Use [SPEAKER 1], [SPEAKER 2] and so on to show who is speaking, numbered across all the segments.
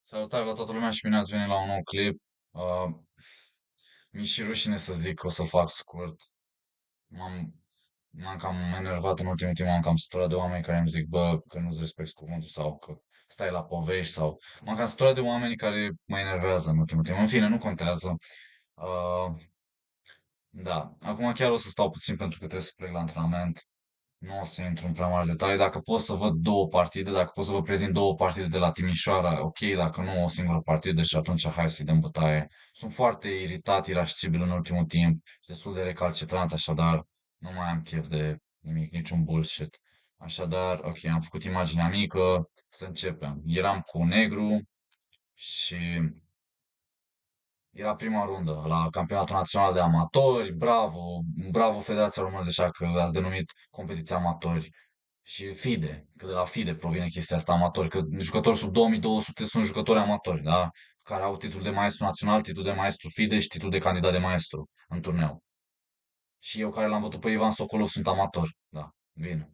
[SPEAKER 1] Salutare la toată lumea și bine ați venit la un nou clip. Uh, Mi-e și rușine să zic că o să-l fac scurt. M-am, m-am cam enervat în ultimul timp, m-am cam săturat de oameni care îmi zic, bă, că nu-ți respecti cuvântul sau că stai la povești sau... M-am cam săturat de oameni care mă enervează în ultimul timp. În fine, nu contează. Uh, da, acum chiar o să stau puțin pentru că trebuie să plec la antrenament. Nu o să intru în prea mari detalii. Dacă pot să văd două partide, dacă pot să vă prezint două partide de la Timișoara, ok, dacă nu o singură partidă și atunci hai să-i dăm bătaie. Sunt foarte iritat, irascibil în ultimul timp și destul de recalcitrant, așadar nu mai am chef de nimic, niciun bullshit. Așadar, ok, am făcut imaginea mică, să începem. Eram cu negru și era prima rundă la Campionatul Național de Amatori. Bravo, bravo Federația Română de Șah că ați denumit competiția amatori. Și FIDE, că de la FIDE provine chestia asta amatori, că jucători sub 2200 sunt jucători amatori, da? Care au titlul de maestru național, titlul de maestru FIDE și titlul de candidat de maestru în turneu. Și eu care l-am văzut pe Ivan Socolov sunt amator, da, bine.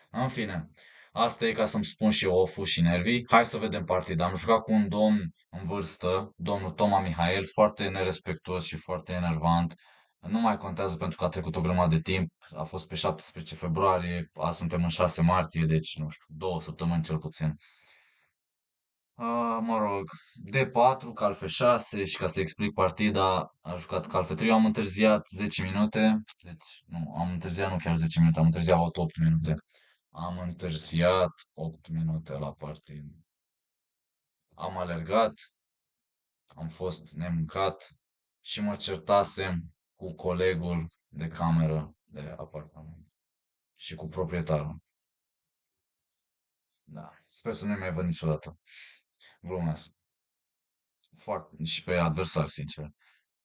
[SPEAKER 1] În fine, asta e ca să-mi spun și eu oful și nervii. Hai să vedem partida. Am jucat cu un domn în vârstă, domnul Toma Mihail, foarte nerespectuos și foarte enervant. Nu mai contează pentru că a trecut o grămadă de timp. A fost pe 17 februarie, azi suntem în 6 martie, deci, nu știu, 2 săptămâni cel puțin. Mă rog, D4, cal F6 și ca să explic partida, a jucat cal F3, am întârziat 10 minute, deci nu, am întârziat nu chiar 10 minute, am întârziat 8 minute. Am întârziat 8 minute la partid. Am alergat, am fost nemâncat și mă certasem cu colegul de cameră de apartament și cu proprietarul. Da, sper să nu mai văd niciodată. Glumesc. Foarte, și pe adversar, sincer.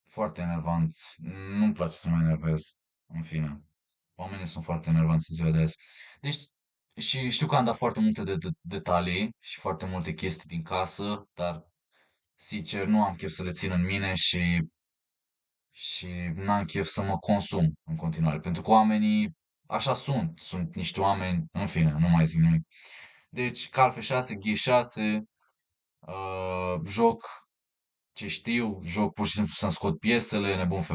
[SPEAKER 1] Foarte enervanți. Nu-mi place să mă enervez. În fine. Oamenii sunt foarte enervanți în ziua de azi. Deci, și știu că am dat foarte multe detalii și foarte multe chestii din casă, dar sincer, nu am chef să le țin în mine și n-am chef să mă consum în continuare. Pentru că oamenii așa sunt niște oameni, în fine, nu mai zic nimic. Deci, cal F6, G6, joc ce știu, joc pur și simplu să-mi scot piesele, nebun F4,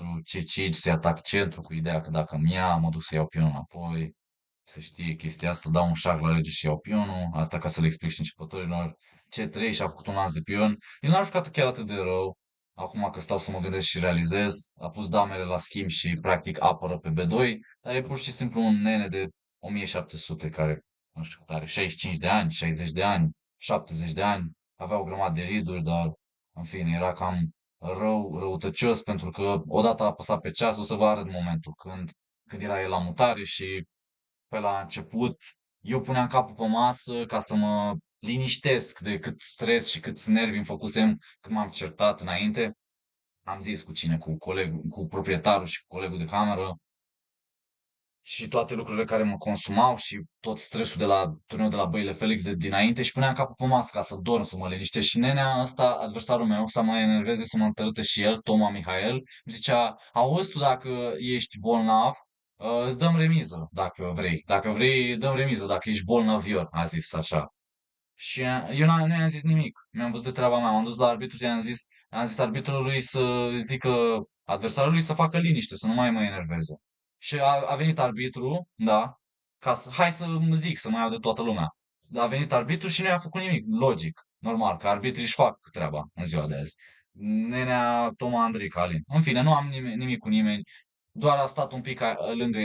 [SPEAKER 1] C5, să-i atac centru cu ideea că dacă mi ia, mă duc să iau pionul înapoi. Să știe chestia asta, dau un șah la rege și iau pionul, asta ca să le explic și începătorilor. C3 și-a făcut un lans de pion. El n-a jucat chiar atât de rău. Acum că stau să mă gândesc și realizez, a pus damele la schimb și practic apără pe B2, dar e pur și simplu un nene de 1700 care, nu știu cât are, 65 de ani, 60 de ani, 70 de ani, avea o grămadă de riduri, dar în fine, era cam răutăcios pentru că odată a apăsat pe ceas, o să vă arăt momentul când era el la mutare și pe la început, eu puneam capul pe masă ca să mă liniștesc de cât stres și câți nervi îmi făcusem când m-am certat înainte. Am zis cu cine, cu colegul, cu proprietarul și cu colegul de cameră și toate lucrurile care mă consumau și tot stresul de la turneul de la Băile Felix de dinainte și puneam capul pe masă ca să dorm, să mă liniștesc. Și nenea ăsta, adversarul meu, să mă enerveze, să mă întărâte și el, Toma Mihail, îmi zicea, auzi tu dacă ești bolnav, îți dăm remiză dacă vrei. Dacă vrei, dăm remiză dacă ești bolnavior, a zis așa. Și eu nu i-am zis nimic. Mi-am văzut de treaba mea. M-am dus la arbitru și am zis arbitrului să zică adversarului să facă liniște, să nu mai mă enerveze. Și a venit arbitru, da, hai să mă zic, să mai iau de toată lumea. A venit arbitru și nu i-a făcut nimic. Logic, normal, că arbitrii își fac treaba în ziua de azi. Nenea Toma Andrica, Alin. În fine, nu am nimic cu nimeni. Doar a stat un pic lângă,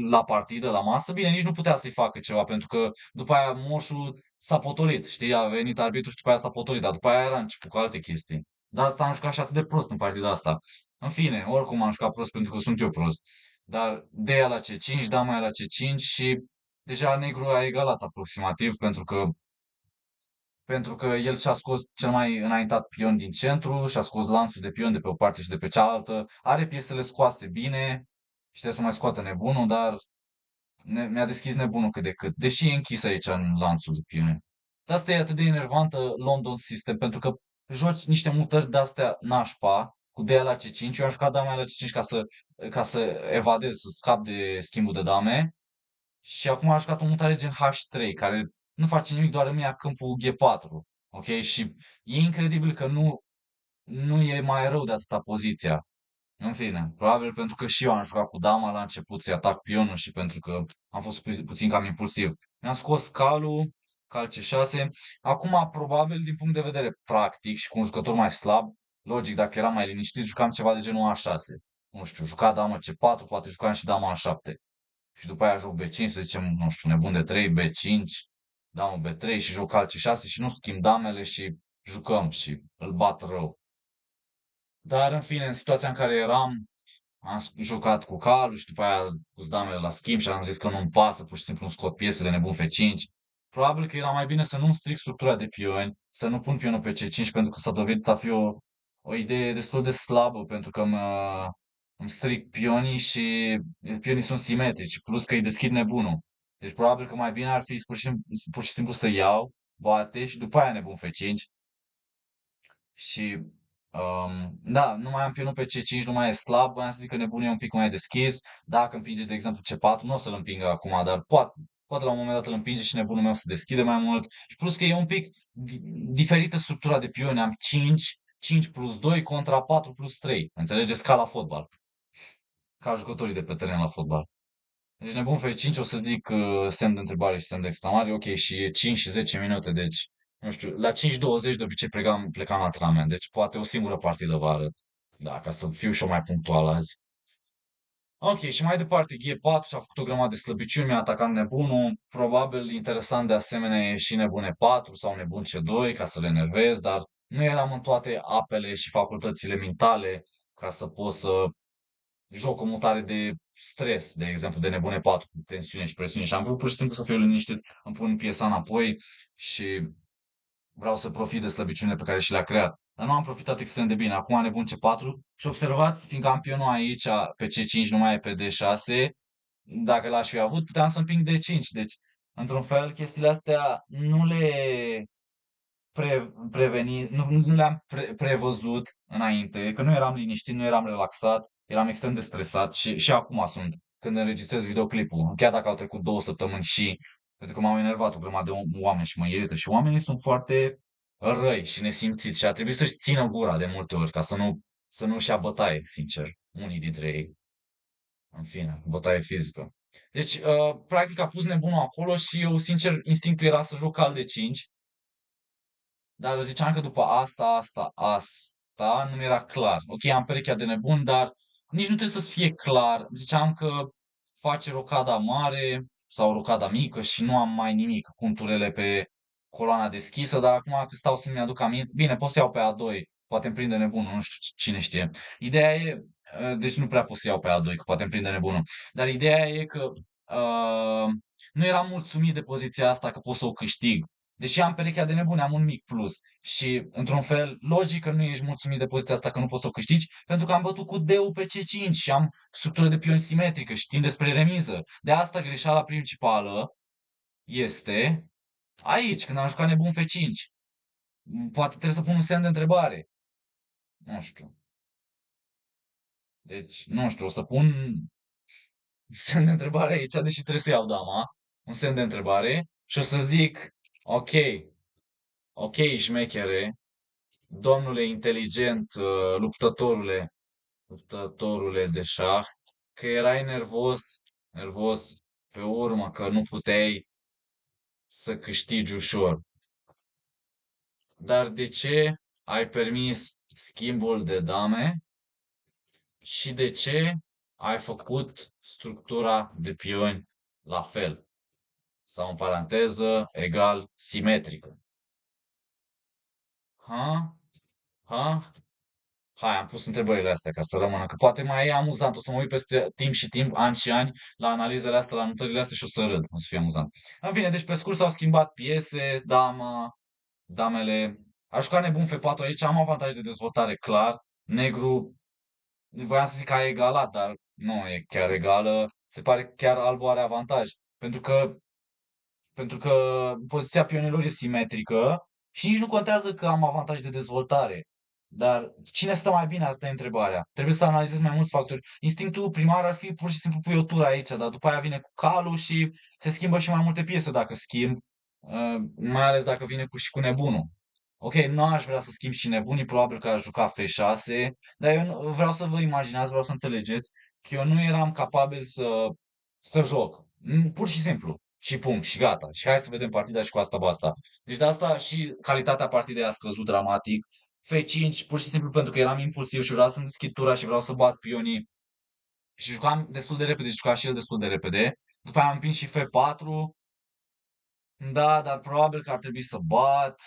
[SPEAKER 1] la partidă, la masă. Bine, nici nu putea să-i facă ceva, pentru că după aia moșul s-a potolit, știi? A venit arbitru și după aia s-a potolit, dar după aia era început cu alte chestii. Dar asta am jucat și atât de prost în partida asta. În fine, oricum am jucat prost pentru că sunt eu prost. Dar Dea la C5, dama la C5 și deja negru a egalat aproximativ pentru că el și-a scos cel mai înaintat pion din centru, și-a scos lanțul de pion de pe o parte și de pe cealaltă, are piesele scoase bine și trebuie să mai scoată nebunul, dar mi-a deschis nebunul cât de cât, deși e închis aici în lanțul de pioni. De asta e atât de enervantă London System, pentru că joci niște mutări de-astea nașpa, cu de la C5, eu am jucat dama la C5 ca să evadez, să scap de schimbul de dame, și acum am jucat o mutare gen H3, care nu face nimic, doar îmi ia câmpul G4. Ok? Și e incredibil că nu e mai rău de atâta poziția. În fine, probabil pentru că și eu am jucat cu dama la început să atac pionul și pentru că am fost puțin cam impulsiv. Mi-am scos calul, cal C6. Acum, probabil, din punct de vedere practic și cu un jucător mai slab, logic, dacă eram mai liniștit, jucam ceva de genul A6. Nu știu, juca dama C4, poate jucam și dama A7. Și după aia joc B5, să zicem, nu știu, nebun de 3, B5, damă B3 și joc cal C6 și nu schimb damele și jucăm și îl bat rău. Dar, în fine, în situația în care eram, am jucat cu calul și după aia cu damele la schimb și am zis că nu-mi pasă, pur și simplu îmi scot piesele, nebun F5. Probabil că era mai bine să nu stric structura de pioni, să nu pun pionul pe C5, pentru că s-a dovedit a fi o idee destul de slabă, pentru că îmi stric pionii și pionii sunt simetrici, plus că îi deschid nebunul. Deci probabil că mai bine ar fi pur și simplu să iau, bate și după aia nebun F5 și da, nu mai am pionul pe C5, nu mai e slab, voiam să zic că nebunul e un pic mai deschis. Dacă împinge, de exemplu, C4, nu o să-l împingă acum, dar poate la un moment dat îl împinge și nebunul meu se deschide mai mult. Și plus că e un pic diferită structura de pioni. Am 5 plus 2 contra 4 plus 3. Înțelegeți? Ca la fotbal. Ca jucătorii de pe teren la fotbal. Deci nebun F5 o să zic semn de întrebare și semn de exclamare. Ok, și e 5 și 10 minute, deci nu știu, la 5:20 de obicei plecam la antrenament, deci poate o singură partidă vă arăt. Da, ca să fiu și eu mai punctual azi. Ok, și mai departe, G4 și-a făcut o grămadă de slăbiciuni, mi-a atacat nebunul. Probabil interesant de asemenea e și nebun E4 sau nebun C2 ca să le enervez, dar nu eram în toate apele și facultățile mentale ca să pot să joc o mutare de stres, de exemplu, de nebune 4, cu tensiune și presiune. Și am vrut pur și simplu să fiu liniștit, îmi pun piesa înapoi și vreau să profit de slăbiciunile pe care și le-a creat. Dar nu am profitat extrem de bine. Acum nebun C4 și observați, fiindcă campionul aici pe C5 nu mai e pe D6, dacă l-aș fi avut, puteam să împing D5. Deci, într-un fel, chestiile astea nu le preveni, nu le-am prevăzut înainte, că nu eram liniștit, nu eram relaxat, eram extrem de stresat și acum sunt când înregistrez videoclipul, chiar dacă au trecut 2 săptămâni și pentru că m-au enervat o grămadă de oameni și mă irită și oamenii sunt foarte răi și nesimțiți și a trebuit să-și țină gura de multe ori ca să nu-și ia bătaie, sincer, unii dintre ei, în fine, bătaie fizică. Deci, practic a pus nebunul acolo și eu, sincer, instinctul era să joc al de 5. Dar eu ziceam că după asta nu mi-era clar. Ok, am perechea de nebun, dar nici nu trebuie să-ți fie clar. Ziceam că face rocada mare sau rocada mică și nu am mai nimic. Conturele pe coloana deschisă, dar acum că stau să-mi aduc aminte, bine, pot să iau pe A2, poate îmi prinde nebunul, nu știu cine știe. Ideea e, deci nu prea pot să iau pe A2, că poate îmi prinde nebunul. Dar ideea e că nu eram mulțumit de poziția asta că pot să o câștig. Deși am perechea de nebune, am un mic plus. Și, într-un fel, logic că nu ești mulțumit de poziția asta că nu poți să o câștigi, pentru că am bătut cu D-ul pe C5 și am structură de pioni simetrică și tind spre remiză. De asta greșeala principală este aici, când am jucat nebun F5. Poate trebuie să pun un semn de întrebare. Nu știu. Deci, nu știu, o să pun un semn de întrebare aici, deși trebuie să iau dama. Un semn de întrebare și o să zic, ok, ok, șmechere, domnule inteligent, luptătorule de șah, că erai nervos pe urmă, că nu puteai să câștigi ușor. Dar de ce ai permis schimbul de dame și de ce ai făcut structura de pioni la fel? Sau în paranteză, egal, simetrică. Ha? Ha? Hai, am pus întrebările astea ca să rămână, că poate mai e amuzant. O să mă uit peste timp și timp, ani și ani, la analizele astea, la notările astea și o să râd. O să fie amuzant. În fine, deci pe scurt s-au schimbat piese, damele. Aș juca nebun F4 aici, am avantaj de dezvoltare clar. Negru, voiam să zic că a egalat, dar nu e chiar egală. Se pare chiar albul are avantaj. Pentru că poziția pionilor e simetrică și nici nu contează că am avantaj de dezvoltare. Dar cine stă mai bine? Asta e întrebarea. Trebuie să analizezi mai mulți factori. Instinctul primar ar fi pur și simplu pui o tură aici, dar după aia vine cu calul și se schimbă și mai multe piese dacă schimb, mai ales dacă vine și cu nebunul. Ok, nu aș vrea să schimb și nebunii, probabil că aș juca F6, dar eu vreau să vă imaginați, vreau să înțelegeți că eu nu eram capabil să joc. Pur și simplu. Și punct, și gata. Și hai să vedem partida și cu asta basta. Deci de asta și calitatea partidei a scăzut dramatic. F5, pur și simplu pentru că eram impulsiv și vreau să-mi deschid tura și vreau să bat pionii. Și jucam destul de repede, și juca și el destul de repede. După aia am împins și F4. Da, dar probabil că ar trebui să bat.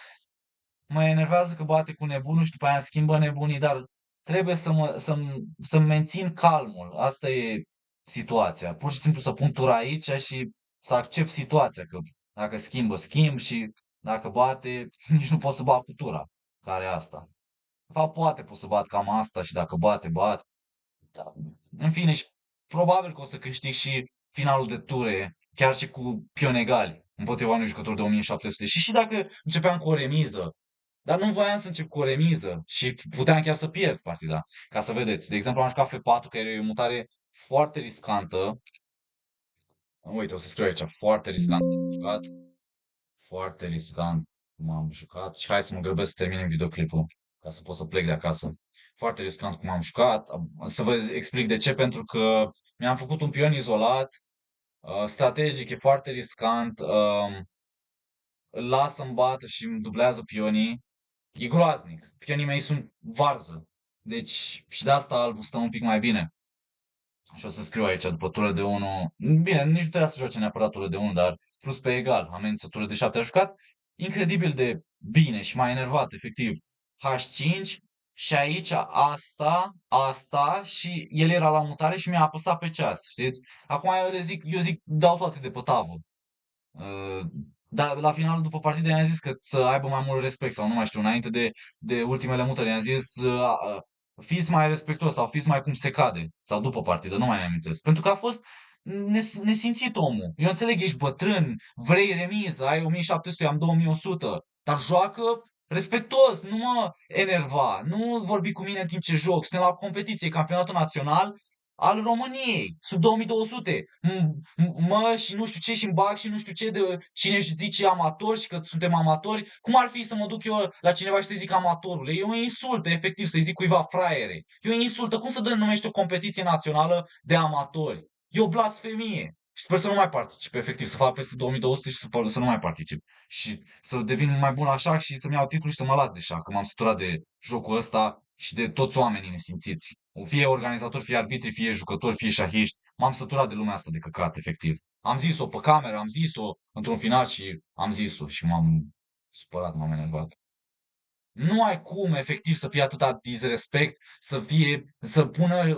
[SPEAKER 1] Mă enervează că bate cu nebunul și după aia schimbă nebunii, dar trebuie să-mi mențin calmul. Asta e situația. Pur și simplu să pun tura aici și să accept situația, că dacă schimbă, schimb și dacă bate, nici nu pot să bat cu tura. Care e asta? De fapt, poate pot să bat cam asta și dacă bate, bat. Da. În fine, și probabil că o să câștig și finalul de ture, chiar și cu pioni egali, împotriva unui jucător de 1700. Și dacă începeam cu o remiză, dar nu voiam să încep cu o remiză și puteam chiar să pierd partida. Ca să vedeți. De exemplu, am jucat F4, care e o mutare foarte riscantă. Uite, o să scriu aici, foarte riscant am jucat. Foarte riscant cum am jucat. Și hai să mă grăbesc să termin videoclipul, ca să pot să plec de acasă. Foarte riscant cum am jucat. Să vă explic de ce, pentru că mi-am făcut un pion izolat. Strategic e foarte riscant. Îl las să-mi bată și îmi dublează pionii. E groaznic. Pionii mei sunt varză. Deci și de asta albul stă un pic mai bine. Și o să scriu aici după tură de 1. Bine, nici nu trebuia să joace neapărat tură de 1, dar plus pe egal. Amenință de 7. A jucat incredibil de bine și m-a enervat, efectiv. H5 și aici asta și el era la mutare și mi-a apăsat pe ceas, știți? Acum eu zic, dau toate de pe tavă. Uh, Dar la final, după partida, i-am zis că să aibă mai mult respect sau nu mai știu, înainte de ultimele mutări, i-am zis fiți mai respectuos sau fiți mai cum se cade. Sau după partidă, nu mai amintesc. Pentru că a fost nesimțit omul. Eu înțeleg, ești bătrân, vrei remiză, ai 1700, eu am 2100, dar joacă respectuos, nu mă enerva, nu vorbi cu mine în timp ce joc. Suntem la competiție, campionatul național al României, sub 2200. Mă, și nu știu ce, și îmi bag și nu știu ce de cine își zice amatori și că suntem amatori. Cum ar fi să mă duc eu la cineva și să-i zic amatorule? E o insultă, efectiv, să-i zic cuiva fraiere. E o insultă. Cum să numești o competiție națională de amatori? E o blasfemie. Și sper să nu mai particip, efectiv, să fac peste 2200 și să nu mai particip. Și să devin mai bun la șah și să-mi iau titlul și să mă las de șah, că m-am săturat de jocul ăsta și de toți oamenii nesimțiți. Fie organizatori, fie arbitri, fie jucători, fie șahiști. M-am săturat de lumea asta de căcat, efectiv. Am zis-o pe cameră, am zis-o într-un final și am zis-o și m-am supărat, m-am enervat. Nu ai cum, efectiv, să fie atâta disrespect, să pună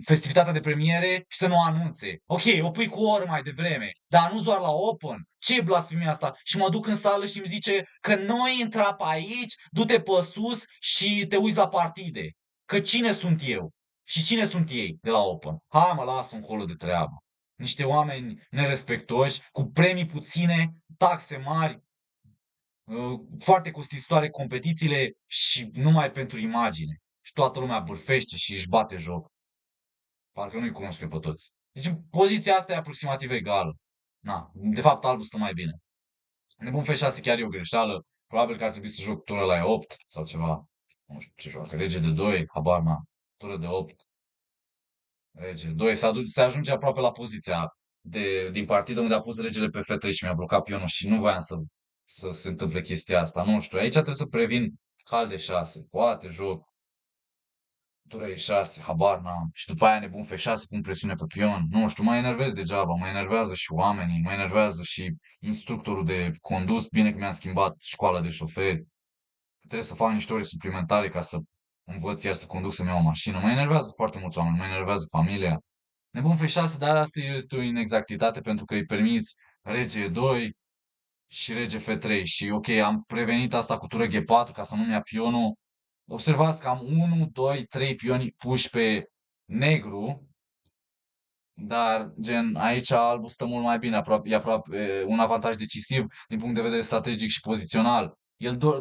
[SPEAKER 1] festivitatea de premiere și să nu o anunțe. Ok, o pui cu o oră mai devreme, dar nu doar la Open. Ce blasfemia asta? Și mă duc în sală și îmi zice că noi intra pe aici, du-te pe sus și te uiți la partide. Că cine sunt eu? Și cine sunt ei de la Open? Hai mă, lasă un colo de treabă. Niște oameni nerespectoși, cu premii puține, taxe mari, foarte costisitoare competițiile și numai pentru imagine. Și toată lumea bârfește și își bate joc. Parcă nu-i cunosc eu pe toți. Deci poziția asta e aproximativ egală. Na, de fapt albul stă mai bine. Nebun F6 chiar e o greșeală. Probabil că ar trebui să joc tură la E8 sau ceva. Nu știu ce joacă. Rege de 2, habar n-am. Tură de 8. Rege de 2. Se ajunge aproape la poziția din partidă unde a pus regele pe F3 și mi-a blocat pionul și nu voiam să se întâmple chestia asta. Nu știu. Aici trebuie să previn cal de 6. Poate joc tură E6, habar n-am. Și după aia nebun F6 pun presiune pe pion. Nu știu, mă enervez degeaba. Mă enervează și oamenii. Mă enervează și instructorul de condus. Bine că mi-am schimbat școala de șoferi. Trebuie să fac niște ore suplimentare ca să învăț iar să conduc să-mi iau o mașină. Mă enervează foarte mulți oameni. Mă enervează familia. Nebun F6, dar asta este o inexactitate pentru că îi permiți rege E2 și rege F3 și ok, am prevenit asta cu tură G4 ca să nu-mi ia pionul. Observați că am 1, 2, 3 pioni puși pe negru, dar gen aici albul stă mult mai bine, e aproape un avantaj decisiv din punct de vedere strategic și pozițional.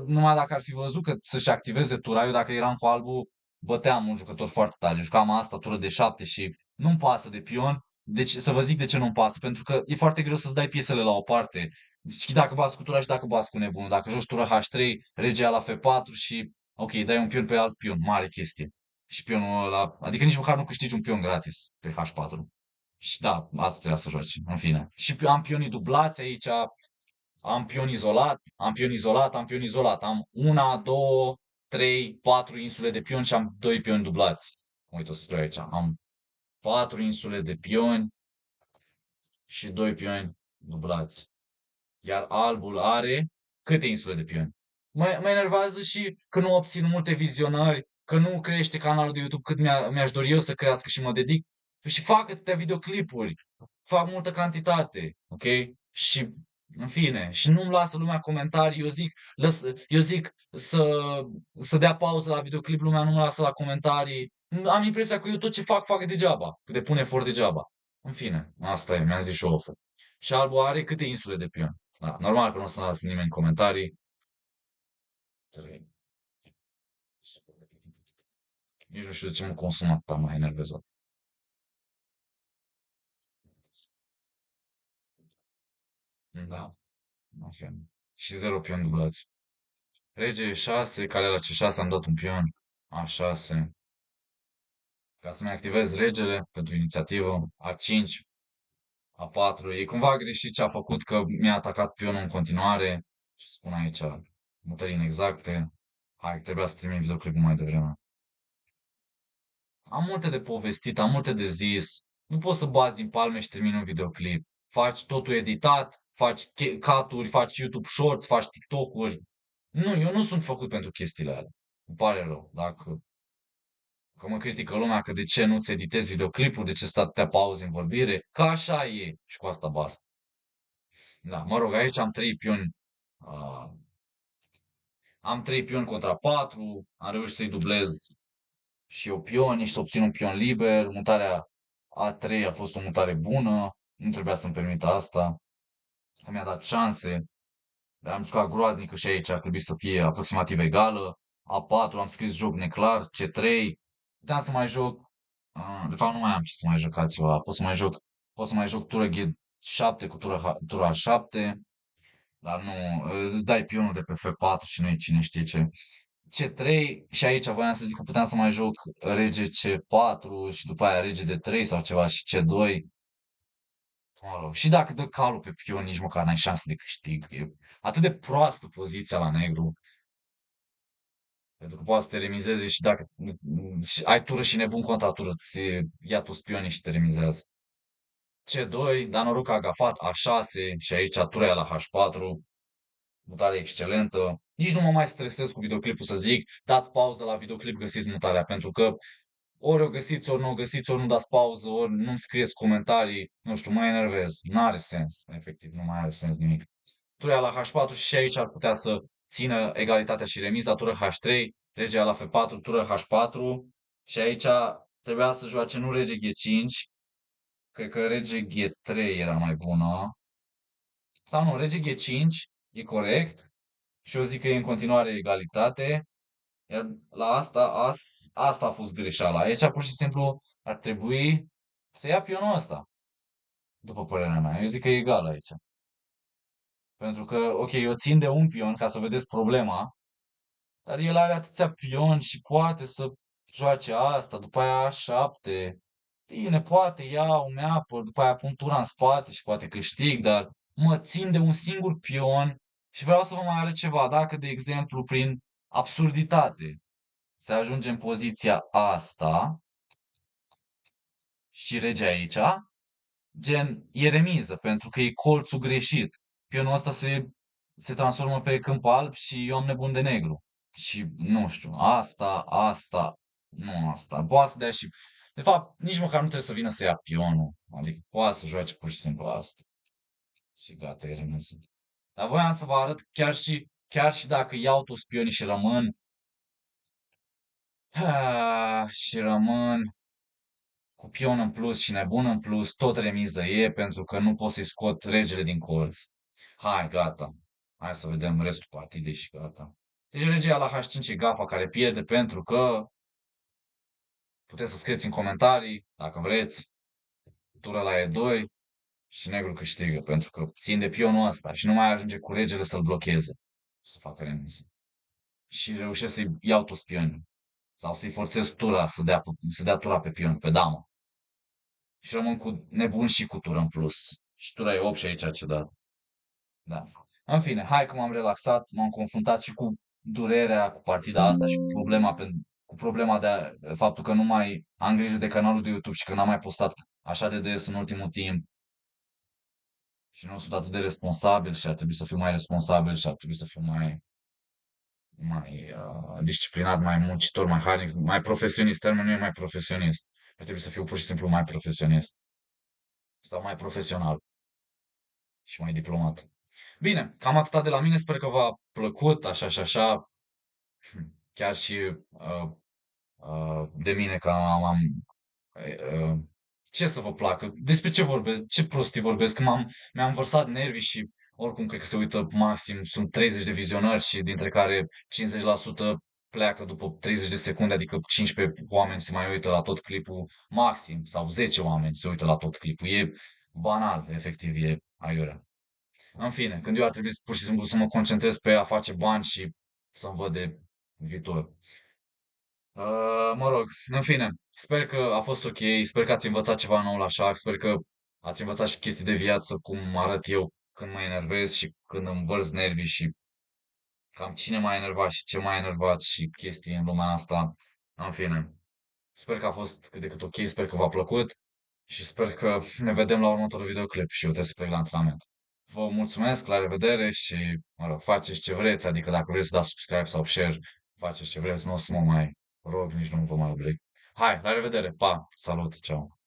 [SPEAKER 1] Numai dacă ar fi văzut că să-și activeze tura, eu dacă eram cu albul, băteam un jucător foarte tare. Jucam asta, tură de 7 și nu-mi pasă de pion. Deci să vă zic de ce nu-mi pasă, pentru că e foarte greu să-ți dai piesele la o parte. Și dacă bați cu tura și dacă bați cu nebunul. Dacă joci tura H3, regea la F4 și, ok, dai un pion pe alt pion. Mare chestie. Și pionul ăla, adică nici măcar nu câștigi un pion gratis pe H4. Și da, asta trebuia să joci, în fine. Și am pionii dublați aici, am pion izolat, am pion izolat, am pion izolat. Am una, două, trei, patru insule de pion și am doi pioni dublați. Uite, o să scriu aici. Am patru insule de pioni și doi pioni dublați. Iar albul are câte insule de pioni? Mă enervează și că nu obțin multe vizionări, că nu crește canalul de YouTube cât mi-aș dori eu să crească și mă dedic. Și fac atâtea videoclipuri, fac multă cantitate, ok? Și, în fine, și nu-mi lasă lumea comentarii, eu zic să dea pauză la videoclip, lumea nu-mi lasă la comentarii. Am impresia că eu tot ce fac degeaba, că depun efort degeaba. În fine, asta e, mi-am zis și eu. Și albul are câte insule de pion? Da, normal că nu o să lasă nimeni comentarii. Trei. Nici nu știu de ce mă consum atâta, mai enervezat. Da, în fine. Și 0 pion dublați. Rege E6, care la C6 am dat un pion. A6. Ca să-mi activez regele pentru inițiativă. A5, A4. E cumva greșit ce a făcut, că mi-a atacat pionul în continuare. Ce spun aici? Mutări inexacte. Hai, trebuia să termin videoclipul mai devreme. Am multe de povestit, am multe de zis. Nu poți să bați din palme și termini un videoclip. Faci totul editat, faci cut-uri, faci YouTube Shorts, faci TikTok-uri. Nu, eu nu sunt făcut pentru chestiile alea. Îmi pare rău. Dacă că mă critică lumea că de ce nu-ți editezi videoclipuri, de ce stai atâtea pauze în vorbire, că așa e și cu asta basta. Da, mă rog, aici am trei pioni. Uh, am trei pioni contra patru, am reușit să-i dublez și eu pionii și să obțin un pion liber. Mutarea A3 a fost o mutare bună, nu trebuia să-mi permită asta, că mi-a dat șanse. Am jucat groaznic și aici ar trebui să fie aproximativ egală. A4 am scris joc neclar, C3 puteam să mai joc, de fapt nu mai am ce să mai joc altceva, pot să mai joc tură G7 cu tura A7, dar nu, îți dai pionul de pe F4 și nu e cine știe ce. C3 și aici voiam să zic că puteam să mai joc rege C4 și după aia rege D3 sau ceva și C2. Mă rog, și dacă dă calul pe pion, nici măcar n-ai șanse de câștig. E atât de proastă poziția la negru. Pentru că poate să te remizeze și dacă ai tură și nebun contra tură, ți ia tu spionii și te remizează. C2, dar noroc că a gafat A6 și aici tura e la H4. Mutare excelentă. Nici nu mă mai stresez cu videoclipul să zic, dați pauză la videoclip, găsiți mutarea, pentru că ori o găsiți, ori nu o găsiți, ori nu dați pauză, ori nu-mi scrieți comentarii, nu știu, mă enervez. N-are sens, efectiv, nu mai are sens nimic. Tura la H4 și aici ar putea să țină egalitatea și remiza, tură H3, regea la F4, tură H4 și aici trebuia să joace nu rege G5, cred că rege G3 era mai bună, sau nu, rege G5 e corect și eu zic că e în continuare egalitate. Iar la asta a fost greșeala. Aici pur și simplu ar trebui să ia pionul ăsta, după părerea mea. Eu zic că e egal aici. Pentru că, ok, eu țin de un pion ca să vedeți problema, dar el are atâția pioni și poate să joace asta, după aia A7. Bine, poate iau, mi-apăr, după aia pun tura în spate și poate câștig, dar mă țin de un singur pion și vreau să vă mai arăt ceva. Dacă, de exemplu, prin absurditate se ajunge în poziția asta și rege aici, gen, e remiză, pentru că e colțul greșit. Pionul ăsta se transformă pe câmp alb și eu am nebun de negru. Și, nu știu, nu asta. Poate să dea și... De fapt, nici măcar nu trebuie să vină să ia pionul. Adică poate să joace pur și simplu asta. Și gata, e remiză. Dar voiam să vă arăt chiar și dacă iau toți pionii și rămân... și rămân cu pion în plus și nebun în plus, tot remiză e, pentru că nu pot să-i scot regele din colț. Hai, gata. Hai să vedem restul partidei și gata. Deci regia la H5 e gafa care pierde, pentru că puteți să scrieți în comentarii, dacă vreți, tura la E2 și negru câștigă, pentru că țin de pionul ăsta și nu mai ajunge cu regele să-l blocheze, să facă remiză. Și reușesc să-i iau toți pionii. Sau să-i forțez tura să dea tura pe pion, pe damă. Și rămân cu nebun și cu tură în plus. Și tura e 8 și aici ce dat. Da. În fine, hai că m-am relaxat, m-am confruntat și cu durerea cu partida asta și cu problema faptul că nu mai am grijă de canalul de YouTube și că n-am mai postat așa de des în ultimul timp și nu sunt atât de responsabil și ar trebui să fiu mai responsabil și ar trebui să fiu mai disciplinat, mai muncitor, mai harnic, mai profesionist. Termenul nu e mai profesionist. Ar trebui să fiu pur și simplu mai profesionist sau mai profesional și mai diplomat. Bine, cam atât de la mine, sper că v-a plăcut, așa și așa, chiar și de mine că uh, ce să vă placă, despre ce vorbesc, ce prostii vorbesc, mi-am vărsat nervii și oricum cred că se uită maxim, sunt 30 de vizionări și dintre care 50% pleacă după 30 de secunde, adică 15 oameni se mai uită la tot clipul, maxim, sau 10 oameni se uită la tot clipul, e banal, efectiv, e aiurea. În fine, când eu ar trebui pur și simplu să mă concentrez pe a face bani și să-mi văd de viitor. Mă rog, în fine, sper că a fost ok, sper că ați învățat ceva nou la șah, sper că ați învățat și chestii de viață, cum arăt eu când mă enervez și când îmi vărz nervii și cam cine m-a enervat și ce m-a enervat și chestii în lumea asta. În fine, sper că a fost cât de cât ok, sper că v-a plăcut și sper că ne vedem la următorul videoclip și eu trebuie să plec la antrenament. Vă mulțumesc, la revedere și, mă rog, faceți ce vreți, adică dacă vreți să dați subscribe sau share, faceți ce vreți, nu o să mă mai rog, nici nu vă mai oblig. Hai, la revedere, pa, salut, ceau.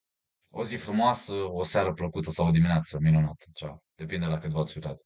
[SPEAKER 1] O zi frumoasă, o seară plăcută sau o dimineață minunată, ceau. Depinde la cât v-ați uitat.